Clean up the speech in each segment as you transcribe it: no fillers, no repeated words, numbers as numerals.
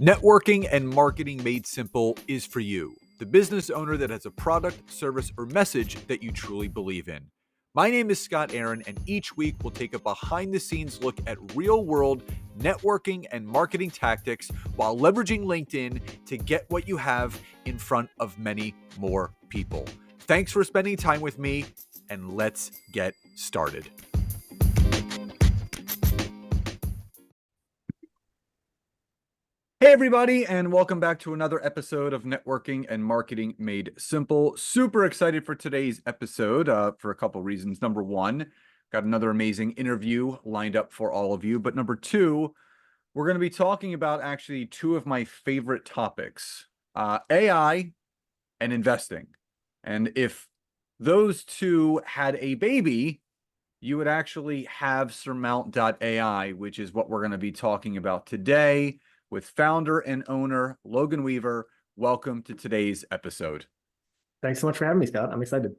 Networking and marketing made simple is for you, the business owner that has a product, service, or message that you truly believe in. My name is Scott Aaron, and each week we'll take a behind the scenes look at real world networking and marketing tactics while leveraging LinkedIn to get what you have in front of many more people. Thanks for spending time with me, and let's get started. Hey, everybody, and welcome back to another episode of Networking and Marketing Made Simple. Super excited for today's episode for a couple reasons. Number one, got another amazing interview lined up for all of you. But number two, we're going to be talking about actually two of my favorite topics, AI and investing. And if those two had a baby, you would actually have Surmount.ai, which is what we're going to be talking about today with founder and owner Logan Weaver. Welcome to today's episode. Thanks so much for having me, Scott. I'm excited.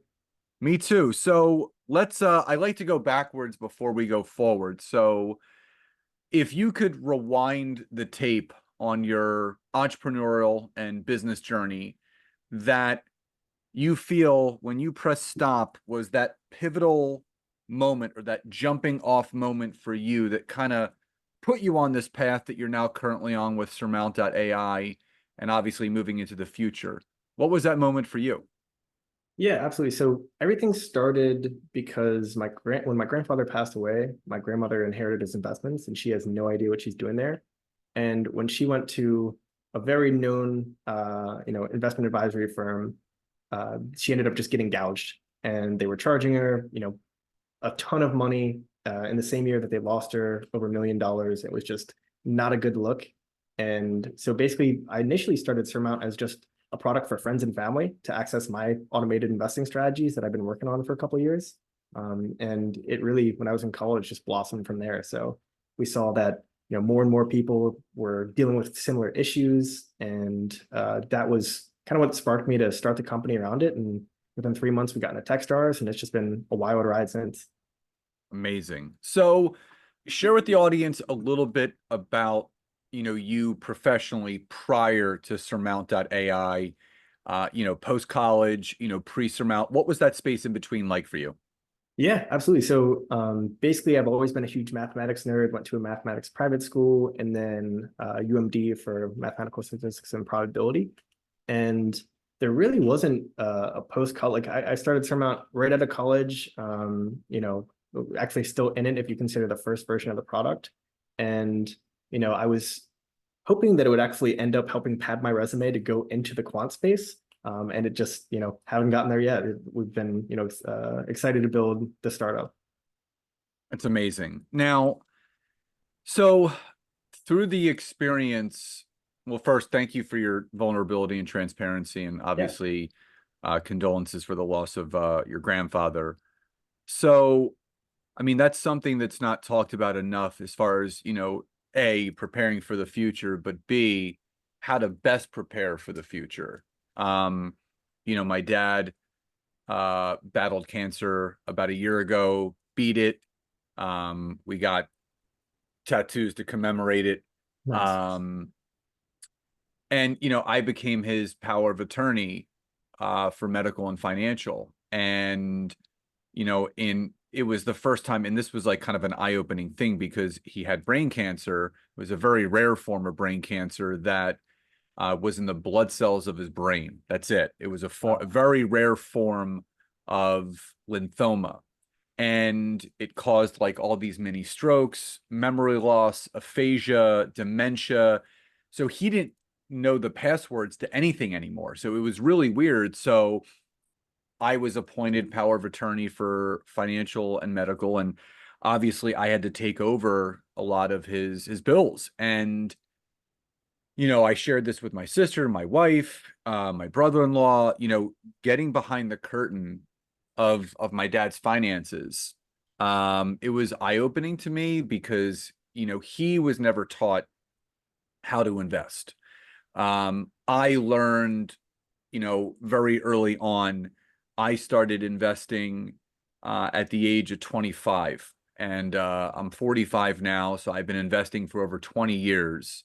Me too. So let's, I like to go backwards before we go forward. So if you could rewind the tape on your entrepreneurial and business journey that you feel when you press stop was that pivotal moment or that jumping off moment for you that kind of put you on this path that you're now currently on with Surmount.ai and obviously moving into the future. What was that moment for you? Yeah, absolutely. So everything started because when my grandfather passed away, my grandmother inherited his investments and she has no idea what she's doing there. And when she went to a very known investment advisory firm, she ended up just getting gouged, and they were charging her, a ton of money in the same year that they lost her over $1 million. It was just not a good look. And so basically, I initially started Surmount as just a product for friends and family to access my automated investing strategies that I've been working on for a couple of years. And it really, when I was in college, just blossomed from there. So we saw that more and more people were dealing with similar issues, and that was kind of what sparked me to start the company around it. And within 3 months, we got into Techstars, and it's just been a wild ride since. Amazing. So share with the audience a little bit about, you professionally prior to Surmount.ai, post-college, pre-Surmount. What was that space in between like for you? Yeah, absolutely. So basically, I've always been a huge mathematics nerd, went to a mathematics private school, and then UMD for mathematical statistics and probability. And there really wasn't a post-college. I started Surmount right out of college, actually still in it if you consider the first version of the product. And, I was hoping that it would actually end up helping pad my resume to go into the quant space. And it just, haven't gotten there yet. We've been, excited to build the startup. That's amazing. Now, so through the experience, well, first, thank you for your vulnerability and transparency, and obviously condolences for the loss of your grandfather. So, I mean, that's something that's not talked about enough as far as, A, preparing for the future, but B, how to best prepare for the future. My dad battled cancer about a year ago, beat it. We got tattoos to commemorate it. Nice. And, I became his power of attorney for medical and financial. And, it was the first time, and this was like kind of an eye-opening thing because he had brain cancer. It was a very rare form of brain cancer that was in the blood cells of his brain. That's it. It was a very rare form of lymphoma. And it caused like all these mini strokes, memory loss, aphasia, dementia. So he didn't know the passwords to anything anymore. So it was really weird. So I was appointed power of attorney for financial and medical, and obviously I had to take over a lot of his bills. And I shared this with my sister, my wife, my brother-in-law, getting behind the curtain of my dad's finances. It was eye-opening to me because, he was never taught how to invest. I learned, very early on. I started investing at the age of 25, and I'm 45 now, so I've been investing for over 20 years.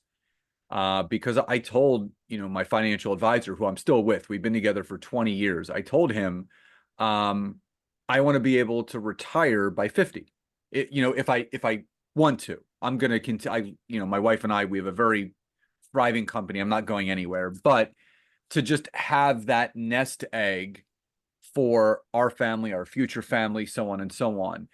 because I told, my financial advisor, who I'm still with, we've been together for 20 years. I told him, um, I want to be able to retire by 50. If I want to, I'm going to continue. My wife and I, we have a very thriving company. I'm not going anywhere, but to just have that nest egg for our family, our future family, so on and so on.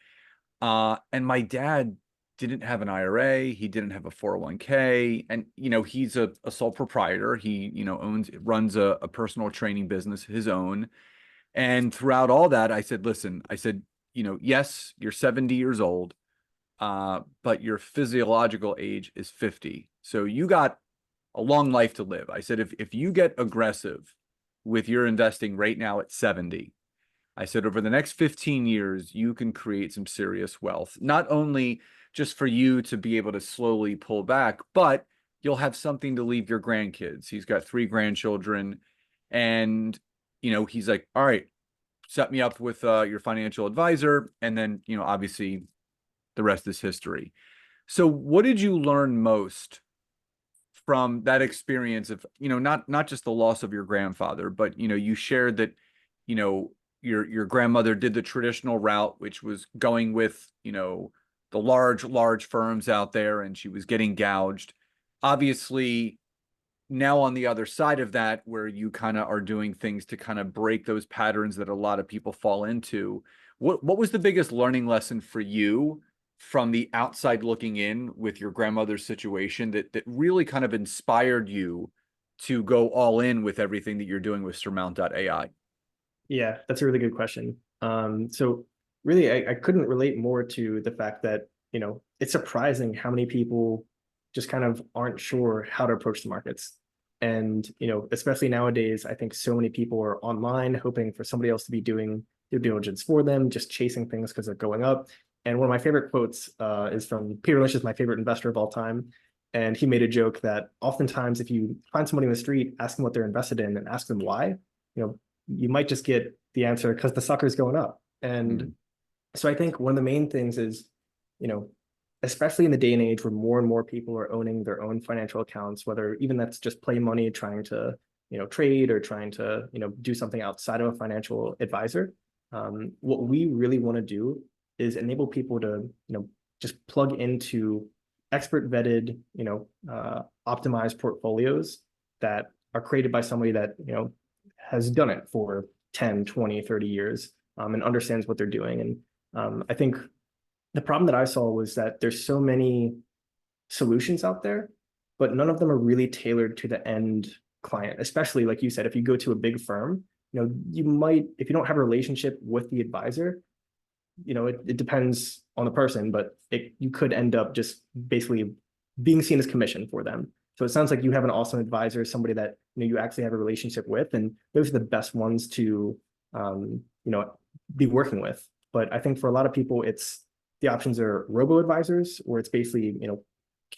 And my dad didn't have an IRA. He didn't have a 401k. And, he's a sole proprietor. He, runs a personal training business, his own. And throughout all that, I said, listen, yes, you're 70 years old, but your physiological age is 50. So you got a long life to live. I said, if you get aggressive with your investing right now at 70, I said, over the next 15 years, you can create some serious wealth, not only just for you to be able to slowly pull back, but you'll have something to leave your grandkids. He's got 3 grandchildren. And, he's like, all right, set me up with your financial advisor. And then, obviously the rest is history. So what did you learn most from that experience of, not just the loss of your grandfather, but, you shared that, you know, your grandmother did the traditional route, which was going with, the large firms out there, and she was getting gouged. Obviously, now on the other side of that, where you kind of are doing things to kind of break those patterns that a lot of people fall into, what was the biggest learning lesson for you from the outside looking in with your grandmother's situation that really kind of inspired you to go all in with everything that you're doing with Surmount.ai? Yeah, that's a really good question. So really, I couldn't relate more to the fact that, it's surprising how many people just kind of aren't sure how to approach the markets. And, especially nowadays, I think so many people are online hoping for somebody else to be doing their due diligence for them, just chasing things because they're going up. And one of my favorite quotes is from Peter Lynch, is my favorite investor of all time. And he made a joke that oftentimes if you find somebody in the street, ask them what they're invested in and ask them why, you might just get the answer because the sucker's going up. And Mm. so I think one of the main things is, you know, especially in the day and age where more and more people are owning their own financial accounts, whether even that's just play money, trying to, trade or trying to, do something outside of a financial advisor. What we really want to do is enable people to, just plug into expert vetted, optimized portfolios that are created by somebody that, has done it for 10, 20, 30 years, and understands what they're doing. And I think the problem that I saw was that there's so many solutions out there, but none of them are really tailored to the end client, especially like you said, if you go to a big firm, you might, if you don't have a relationship with the advisor, it depends on the person, but you could end up just basically being seen as commission for them. So it sounds like you have an awesome advisor, somebody that you actually have a relationship with, and those are the best ones to be working with. But I think for a lot of people, it's the options are robo advisors, where it's basically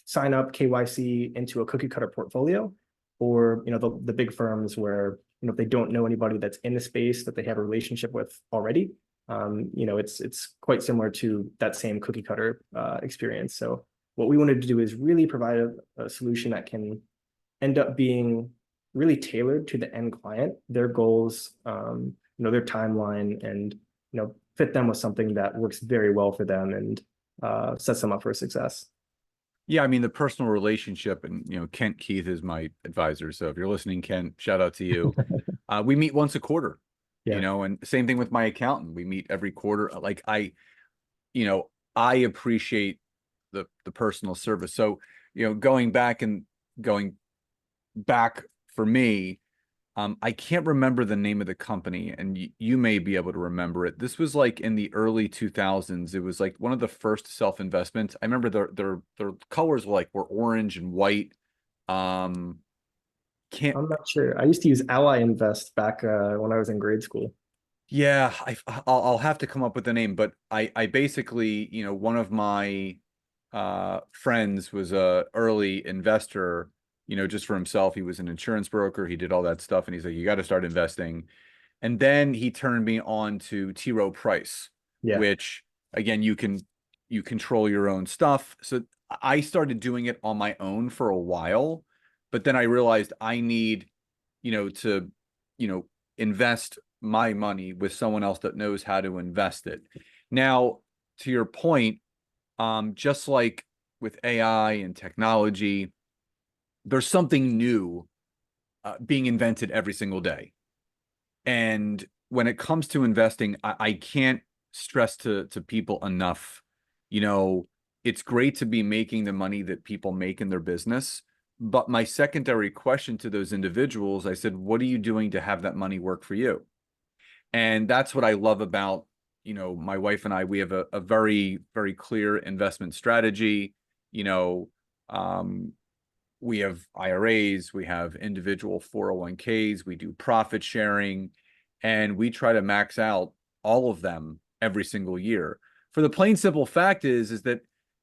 sign up KYC into a cookie cutter portfolio, or the big firms where if they don't know anybody that's in the space that they have a relationship with already, it's quite similar to that same cookie cutter experience. So what we wanted to do is really provide a solution that can end up being really tailored to the end client, their goals, their timeline, and fit them with something that works very well for them and sets them up for success. Yeah, I mean, the personal relationship, and Kent Keith is my advisor. So if you're listening, Kent, shout out to you. We meet once a quarter, Yeah. and same thing with my accountant. We meet every quarter. Like I appreciate the personal service. So, going back for me, I can't remember the name of the company, and you may be able to remember it. This was like in the early 2000s. It was like one of the first self-investments. I remember their colors were orange and white. Um, can't I'm not sure. I used to use Ally Invest back when I was in grade school. Yeah, I'll have to come up with the name, but I basically, one of my friends was a early investor, just for himself. He was an insurance broker. He did all that stuff, and he's like, you got to start investing. And then he turned me on to T. Rowe Price, Yeah. which again, you control your own stuff. So I started doing it on my own for a while. but then I realized I need, to, invest my money with someone else that knows how to invest it. Now, to your point, just like with AI and technology, there's something new being invented every single day. And when it comes to investing, I can't stress to people enough, you know, it's great to be making the money that people make in their business. But my secondary question to those individuals, I said, what are you doing to have that money work for you? And that's what I love about, my wife and I, we have a very, very clear investment strategy. You know, um, we have IRAs, we have individual 401ks, we do profit sharing, and we try to max out all of them every single year. For the plain simple fact is that,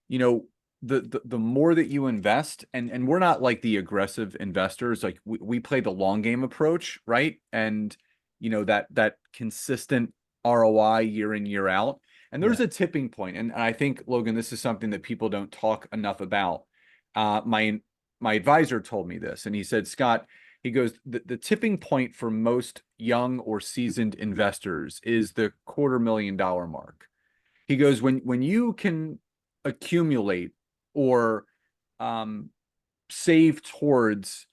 you know, the more that you invest, and we're not like the aggressive investors, like we play the long game approach, right? And that consistent ROI year in, year out. And there's Yeah. a tipping point. And I think, Logan, this is something that people don't talk enough about. My advisor told me this, and he said, Scott, he goes, the tipping point for most young or seasoned investors is the $250,000 mark. He goes, when you can accumulate or um, save towards,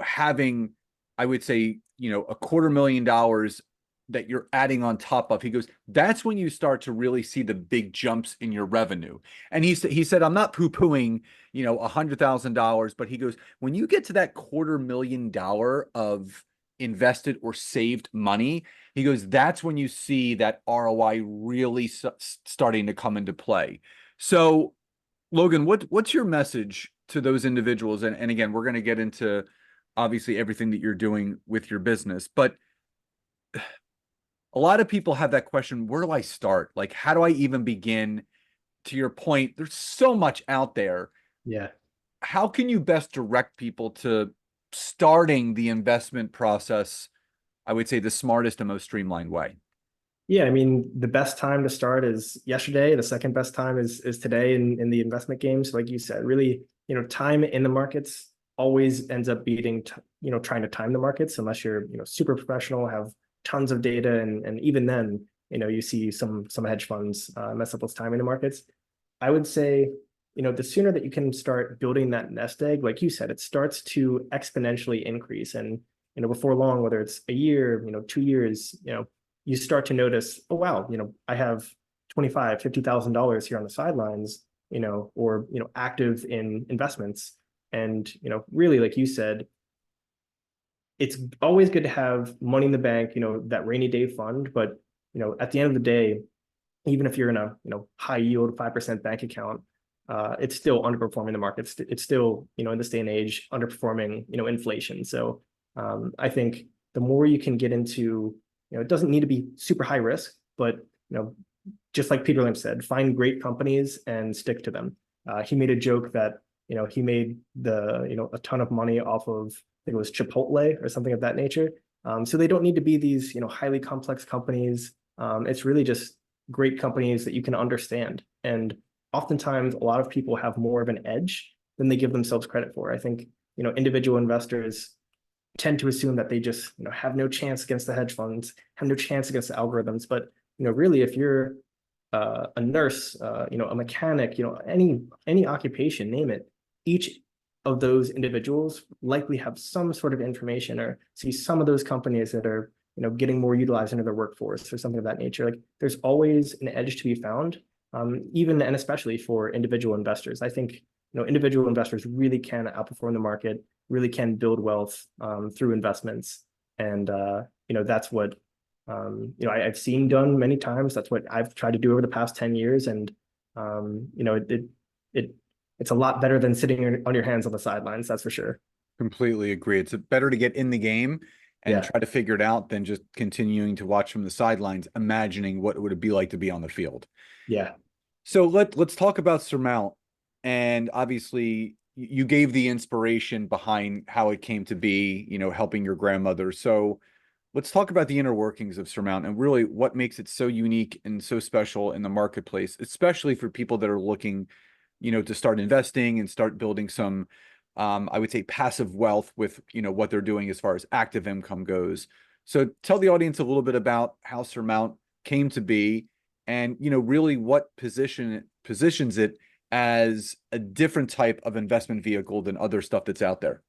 having, I would say, $250,000 that you're adding on top of. He goes, that's when you start to really see the big jumps in your revenue. And he said, I'm not poo-pooing, $100,000, but he goes, when you get to that $250,000 of invested or saved money, he goes, that's when you see that ROI really starting to come into play. So, Logan, what's your message to those individuals? And again, we're going to get into obviously everything that you're doing with your business, but a lot of people have that question, where do I start? Like, how do I even begin? To your point, there's so much out there. Yeah. How can you best direct people to starting the investment process? I would say the smartest and most streamlined way. Yeah, I mean, the best time to start is yesterday. The second best time is today in the investment games. Like you said, really, time in the markets always ends up beating, trying to time the markets unless you're, super professional, have tons of data, and even then, you see some hedge funds mess up with timing the markets. I would say, the sooner that you can start building that nest egg, like you said, it starts to exponentially increase. And, before long, whether it's a year, 2 years, you start to notice, oh, wow, I have 25, $50,000 here on the sidelines, or, active in investments. And, really, like you said, it's always good to have money in the bank, that rainy day fund. But, at the end of the day, even if you're in a high yield 5% bank account, it's still underperforming the market. It's still in this day and age underperforming inflation. So I think the more you can get into, it doesn't need to be super high risk, but just like Peter Lim said, find great companies and stick to them. He made a joke that he made a ton of money off of, I think it was Chipotle or something of that nature. So they don't need to be these highly complex companies. It's really just great companies that you can understand. And oftentimes, a lot of people have more of an edge than they give themselves credit for. I think individual investors tend to assume that they just have no chance against the hedge funds, have no chance against the algorithms. But really, if you're a nurse, a mechanic, any occupation, name it, each of those individuals likely have some sort of information or see some of those companies that are getting more utilized into their workforce or something of that nature. Like there's always an edge to be found, even and especially for individual investors. I think individual investors really can outperform the market, really can build wealth through investments, and that's what I've seen done many times. That's what I've tried to do over the past 10 years, and it it's a lot better than sitting on your hands on the sidelines. That's for sure. Completely agree. It's better to get in the game and Yeah, try to figure it out than just continuing to watch from the sidelines, imagining what would it be like to be on the field. yeah, So let's talk about Surmount. And obviously, you gave the inspiration behind how it came to be, helping your grandmother. So let's talk about the inner workings of Surmount and really what makes it so unique and so special in the marketplace, especially for people that are looking, to start investing and start building some I would say passive wealth with, what they're doing as far as active income goes. So tell the audience a little bit about how Surmount came to be and, really what positions it as a different type of investment vehicle than other stuff that's out there.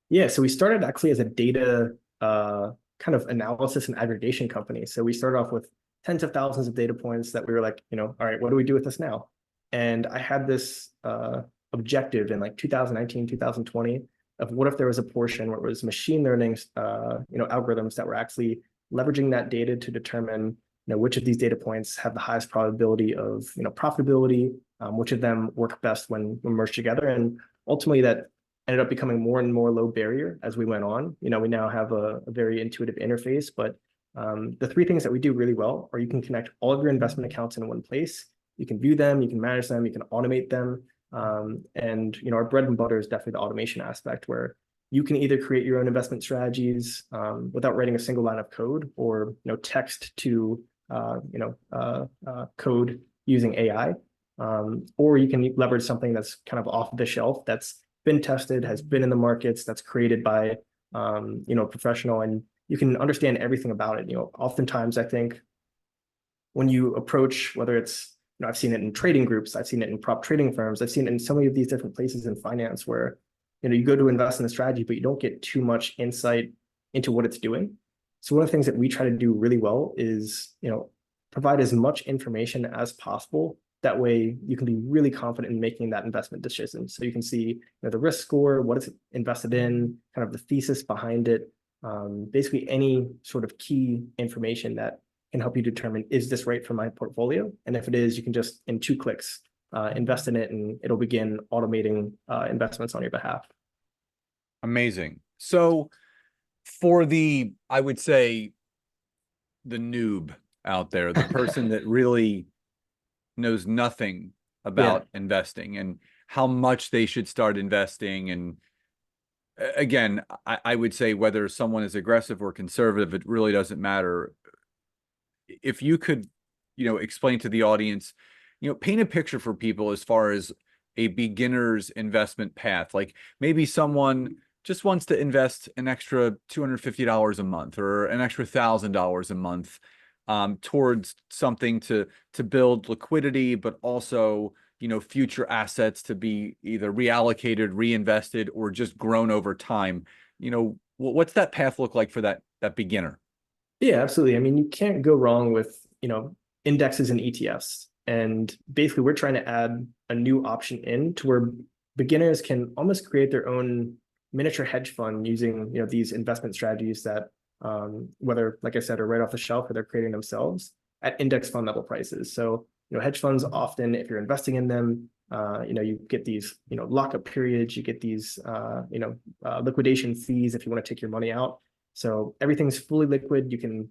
Yeah, so we started actually as a data kind of analysis and aggregation company. So we started off with tens of thousands of data points that we were like, all right, what do we do with this now? And I had this objective in like 2019, 2020 of what if there was a portion where it was machine learning, algorithms that were actually leveraging that data to determine, which of these data points have the highest probability of, profitability, which of them work best when merged together. And ultimately that ended up becoming more and more low barrier as we went on. We now have a very intuitive interface, but the three things that we do really well are you can connect all of your investment accounts in one place. You can view them, you can manage them, you can automate them. And our bread and butter is definitely the automation aspect where you can either create your own investment strategies without writing a single line of code or text to code using AI. Or you can leverage something that's kind of off the shelf that's been tested, has been in the markets, that's created by a professional, and you can understand everything about it. Oftentimes I think when you approach, whether it's, I've seen it in trading groups, I've seen it in prop trading firms, I've seen it in so many of these different places in finance where, you go to invest in a strategy, but you don't get too much insight into what it's doing. So one of the things that we try to do really well is, provide as much information as possible. That way you can be really confident in making that investment decision. So you can see the risk score, what it's invested in, kind of the thesis behind it, basically any sort of key information that can help you determine, is this right for my portfolio? And if it is, you can just, in 2 clicks, invest in it and it'll begin automating investments on your behalf. Amazing. So for I would say, the noob out there, the person that really knows nothing about investing and how much they should start investing. And again, I would say whether someone is aggressive or conservative, it really doesn't matter. If you could, explain to the audience, paint a picture for people as far as a beginner's investment path. Like maybe someone just wants to invest an extra $250 a month or an extra $1,000 a month towards something to build liquidity, but also, future assets to be either reallocated, reinvested, or just grown over time. What's that path look like for that beginner? Yeah, absolutely. I mean, you can't go wrong with, indexes and ETFs. And basically we're trying to add a new option in to where beginners can almost create their own miniature hedge fund using, these investment strategies that whether, like I said, are right off the shelf or they're creating themselves at index fund level prices. So, hedge funds often, if you're investing in them, you get these, lockup periods, you get these, liquidation fees if you want to take your money out. So everything's fully liquid. You can,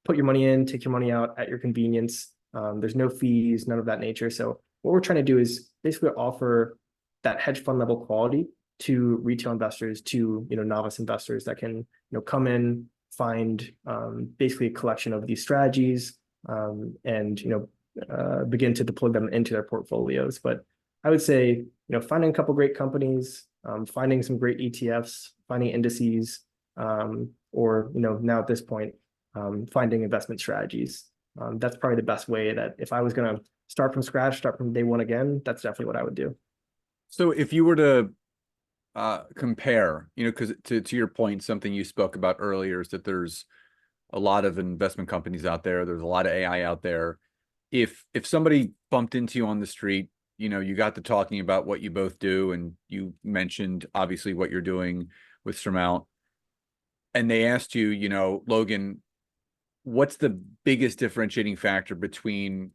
put your money in, take your money out at your convenience. There's no fees, none of that nature. So what we're trying to do is basically offer that hedge fund level quality to retail investors, to novice investors that can come in, find basically a collection of these strategies, and begin to deploy them into their portfolios. But I would say finding a couple great companies, finding some great ETFs, finding indices, or now at this point, finding investment strategies. That's probably the best way that if I was going to start from scratch, start from day one again, that's definitely what I would do. So if you were to compare, because to your point, something you spoke about earlier is that there's a lot of investment companies out there. There's a lot of AI out there. If somebody bumped into you on the street, you got to talking about what you both do, and you mentioned obviously what you're doing with Surmount, and they asked you, Logan, what's the biggest differentiating factor between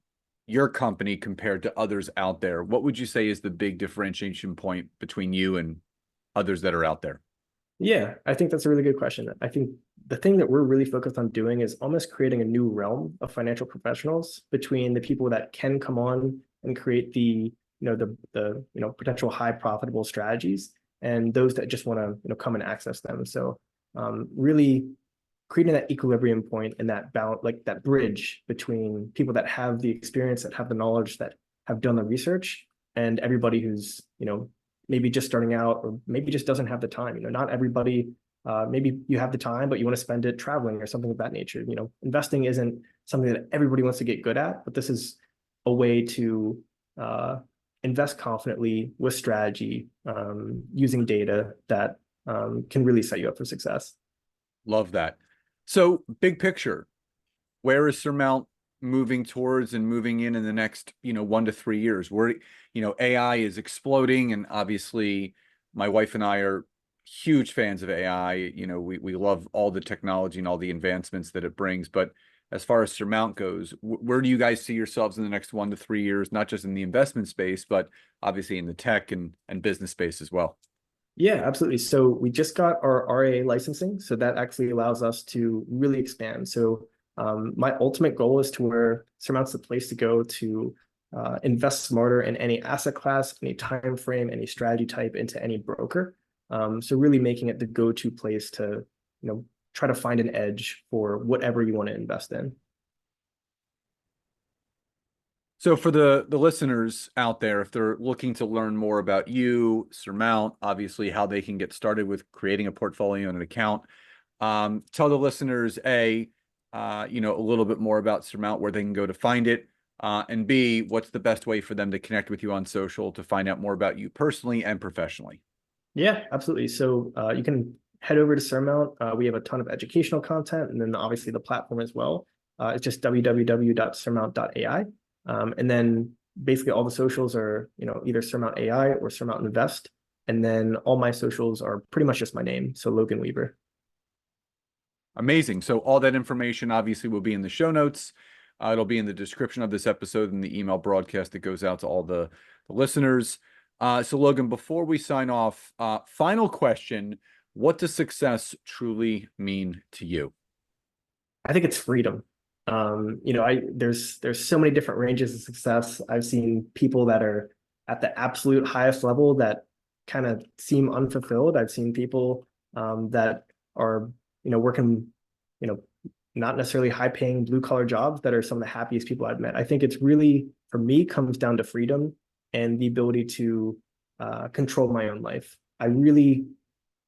your company compared to others out there? What would you say is the big differentiation point between you and others that are out there? Yeah, I think that's a really good question. I think the thing that we're really focused on doing is almost creating a new realm of financial professionals between the people that can come on and create the potential high profitable strategies and those that just want to come and access them. So really creating that equilibrium point and that balance, like that bridge between people that have the experience, that have the knowledge, that have done the research, and everybody who's maybe just starting out, or maybe just doesn't have the time. Not everybody, maybe you have the time, but you want to spend it traveling or something of that nature. Investing isn't something that everybody wants to get good at, but this is a way to invest confidently with strategy, using data that can really set you up for success. Love that. So big picture, where is Surmount moving towards and moving in the next, 1 to 3 years? Where, AI is exploding, and obviously my wife and I are huge fans of AI. We love all the technology and all the advancements that it brings. But as far as Surmount goes, where do you guys see yourselves in the next 1 to 3 years, not just in the investment space, but obviously in the tech and business space as well? Yeah, absolutely. So we just got our RA licensing, so that actually allows us to really expand. So my ultimate goal is to where Surmount's the place to go to invest smarter in any asset class, any time frame, any strategy type, into any broker. So really making it the go-to place to, try to find an edge for whatever you want to invest in. So for the listeners out there, if they're looking to learn more about you, Surmount, obviously how they can get started with creating a portfolio and an account, tell the listeners a little bit more about Surmount, where they can go to find it, and B, what's the best way for them to connect with you on social to find out more about you personally and professionally? Yeah, absolutely. So you can head over to Surmount. We have a ton of educational content, and then obviously the platform as well. It's just www.surmount.ai. And then basically all the socials are, either Surmount AI or Surmount Invest. And then all my socials are pretty much just my name. So Logan Weaver. Amazing. So all that information obviously will be in the show notes. It'll be in the description of this episode and the email broadcast that goes out to all the listeners. So Logan, before we sign off, final question: what does success truly mean to you? I think it's freedom. There's so many different ranges of success. I've seen people that are at the absolute highest level that kind of seem unfulfilled. I've seen people that are, working, not necessarily high paying blue collar jobs that are some of the happiest people I've met. I think it's really, for me, comes down to freedom and the ability to control my own life. I really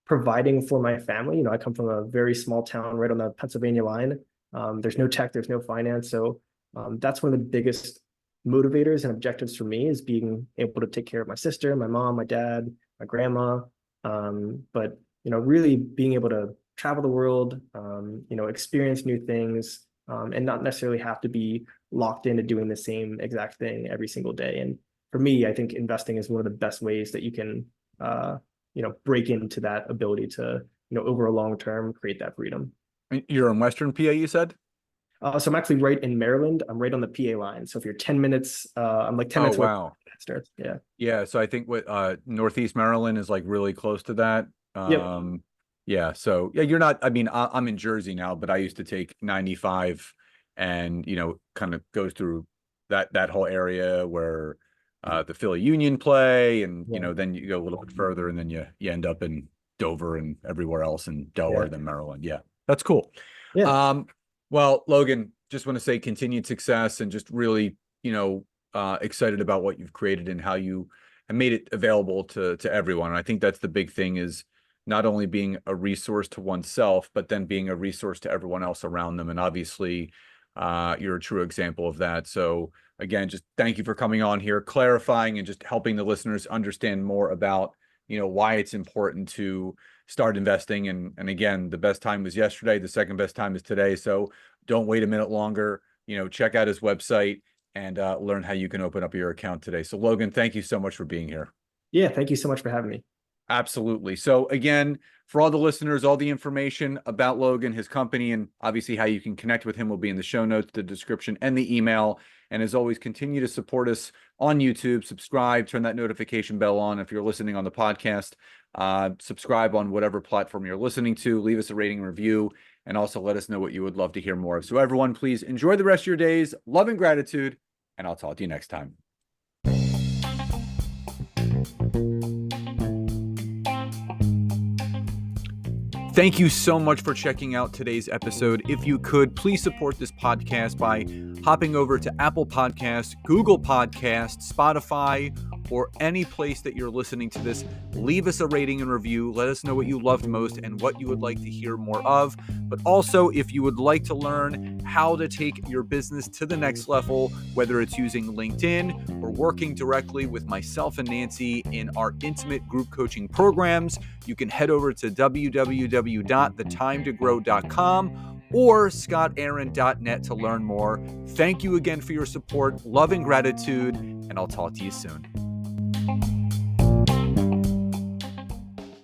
providing for my family. I come from a very small town right on the Pennsylvania line. There's no tech, there's no finance. So that's one of the biggest motivators and objectives for me, is being able to take care of my sister, my mom, my dad, my grandma. But, really being able to travel the world, experience new things, and not necessarily have to be locked into doing the same exact thing every single day. And for me, I think investing is one of the best ways that you can, break into that ability to, over a long term, create that freedom. You're in Western PA, you said? So I'm actually right in Maryland. I'm right on the PA line. So if you're 10 minutes, I'm like 10 minutes away. Wow. Starts. Yeah. Yeah. So I think what Northeast Maryland is like really close to that. Yep. Yeah. So yeah, you're not, I mean, I'm in Jersey now, but I used to take 95 and, kind of goes through that whole area where the Philly Union play, and, Yeah. then you go a little bit further, and then you end up in Dover and everywhere else in Delaware, Yeah. then Maryland. Yeah. That's cool. Yeah. Well, Logan, just want to say continued success, and just really, excited about what you've created and how you have made it available to everyone. And I think that's the big thing, is not only being a resource to oneself, but then being a resource to everyone else around them. And obviously, you're a true example of that. So again, just thank you for coming on here, clarifying and just helping the listeners understand more about, why it's important to start investing. And again, the best time was yesterday. The second best time is today. So don't wait a minute longer. Check out his website and learn how you can open up your account today. So Logan, thank you so much for being here. Yeah. Thank you so much for having me. Absolutely. So again, for all the listeners, all the information about Logan, his company, and obviously how you can connect with him will be in the show notes, the description, and the email. And as always, continue to support us on YouTube. Subscribe, turn that notification bell on. If you're listening on the podcast, subscribe on whatever platform you're listening to. Leave us a rating and review, and also let us know what you would love to hear more of. So everyone, please enjoy the rest of your days. Love and gratitude, and I'll talk to you next time. Thank you so much for checking out today's episode. If you could, please support this podcast by hopping over to Apple Podcasts, Google Podcasts, Spotify, or any place that you're listening to this. Leave us a rating and review. Let us know what you loved most and what you would like to hear more of. But also, if you would like to learn how to take your business to the next level, whether it's using LinkedIn or working directly with myself and Nancy in our intimate group coaching programs, you can head over to www.thetimetogrowth.com or scottaaron.net to learn more. Thank you again for your support, love, and gratitude, and I'll talk to you soon.